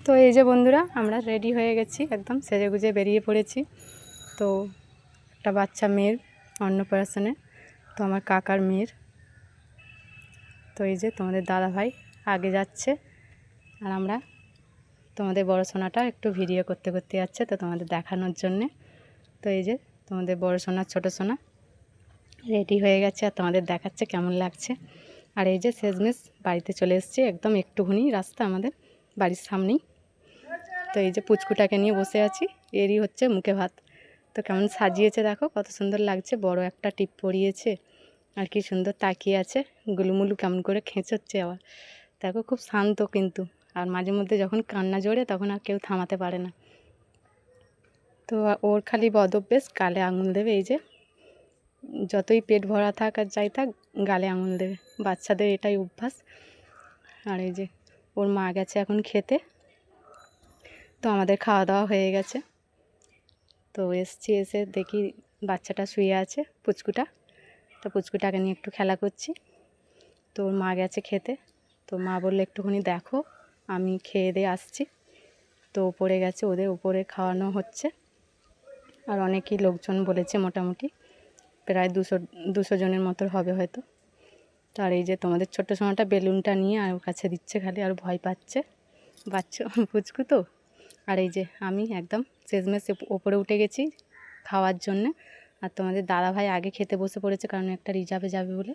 তো এই যে বন্ধুরা, আমরা রেডি হয়ে গেছি, একদম সেজে গুজে বেরিয়ে পড়েছি। তো একটা বাচ্চা মেয়ের অন্নপ্রাশনে, তো আমার কাকার মেয়ের। তো এই যে তোমাদের দাদা ভাই আগে যাচ্ছে, আর আমরা তোমাদের বড় সোনাটা একটু ভিডিও করতে করতে যাচ্ছে, তো তোমাদের দেখানোর জন্যে। তো এই যে তোমাদের বড় সোনা ছোটো সোনা রেডি হয়ে গেছে, আর তোমাদের দেখাচ্ছে কেমন লাগছে। আর এই যে শেষমেশ বাড়িতে চলে এসেছি, একদম একটুখানি রাস্তা আমাদের বাড়ির সামনেই। তো এই যে পুচকুটাকে নিয়ে বসে আছি, এরই হচ্ছে মুখে ভাত। তো কেমন সাজিয়েছে দেখো, কত সুন্দর লাগছে, বড় একটা টিপ পরিয়েছে, আর কি সুন্দর তাকিয়ে আছে, গুলুমুলু কেমন করে খেঁচোচ্ছে আবার দেখো, খুব শান্ত কিন্তু। আর মাঝে মধ্যে যখন কান্না জোরে তখন আর কেউ থামাতে পারে না। তো ওর খালি বদ অভ্যেস, গালে আঙুল দেবে। এই যে যতই পেট ভরা থাক আর যাই থাক, গালে আঙুল দেবে, বাচ্চাদের এটাই অভ্যাস। আর এই যে ওর মা গেছে এখন খেতে। তো আমাদের খাওয়া দাওয়া হয়ে গেছে। তো এসে দেখি বাচ্চাটা শুয়ে আছে, পুচকুটা। তো পুচকুটাকে নিয়ে একটু খেলা করছি। তো ওর মা গেছে খেতে। তো মা বললো একটুখানি দেখো, আমি খেয়ে দিয়ে আসছি। তো উপরে গেছে, ওদের উপরে খাওয়ানো হচ্ছে। আর অনেকই লোকজন বলেছে, মোটামুটি প্রায় 200 জনের মতো হবে হয়তো। তো আর এই যে তোমাদের ছোট্ট সোনাটা বেলুনটা নিয়ে আর ওর কাছে দিচ্ছে খালি, আর ভয় পাচ্ছে, বাচ্চা পুচকু তো। আর এই যে আমি একদম শেষমেশ ওপরে উঠে গেছি খাওয়ার জন্যে। আর তোমাদের দাদা ভাই আগে খেতে বসে পড়েছে, কারণ একটা রিজার্ভে যাবে বলে।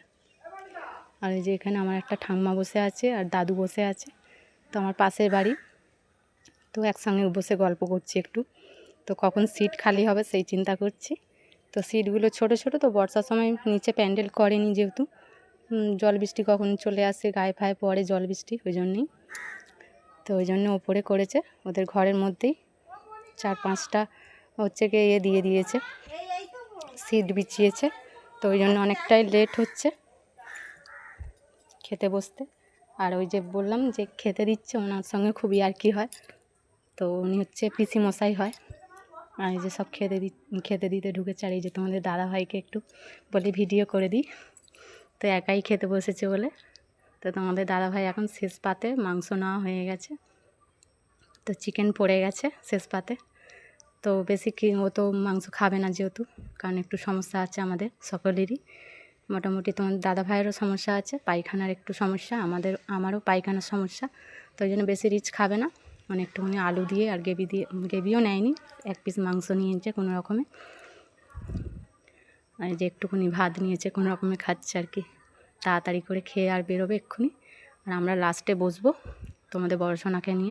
আর এই যে এখানে আমার একটা ঠাম্মা বসে আছে, আর দাদু বসে আছে। তো আমার পাশের বাড়ি, তো একসঙ্গে বসে গল্প করছি একটু। তো কখন সিট খালি হবে সেই চিন্তা করছি। তো সিটগুলো ছোট ছোট, তো বর্ষার সময় নিচে প্যান্ডেল করেনি যেহেতু, জল বৃষ্টি কখন চলে আসে, গায়ে ফায়ে পড়ে জল বৃষ্টি, ওই জন্যেই। তো ওই জন্য ওপরে করেছে ওদের ঘরের মধ্যেই, 4-5টা হচ্ছে গিয়ে দিয়ে দিয়েছে, সিট বিছিয়েছে। তো ওই জন্য অনেকটাই লেট হচ্ছে খেতে বসতে। আর ওই যে বললাম যে খেতে দিচ্ছে, ওনার সঙ্গে খুবই আর কি হয়। তো উনি হচ্ছে পিসি মশাই হয়। আর এই যে সব খেতে দিতে ঢুকেছে। আর এই যে তোমাদের দাদা ভাইকে একটু বলি ভিডিও করে দিই, তো একাই খেতে বসেছে বলে। তো তোমাদের দাদা ভাই এখন শেষ পাতে মাংস নেওয়া হয়ে গেছে, তো চিকেন পড়ে গেছে শেষ পাতে। তো বেশি কি ও তো মাংস খাবে না যেহেতু, কারণ একটু সমস্যা আছে আমাদের সকলেরই, মোটামুটি তোমাদের দাদা ভাইয়েরও সমস্যা আছে, পায়খানার একটু সমস্যা, আমারও পায়খানার সমস্যা। তো ওই জন্য বেশি রিচ খাবে না, মানে একটুখানি আলু দিয়ে আর গ্রেভিও নেয়নি, 1 পিস মাংস নিয়েছে কোনো রকমে। আর এই যে একটুখানি ভাত নিয়েছে, কোনো রকমে খাচ্ছে আর কি, তাড়াতাড়ি করে খেয়ে আর বেরোবে এক্ষুনি। আর আমরা লাস্টে বসবো তোমাদের বড় সোনাকে নিয়ে।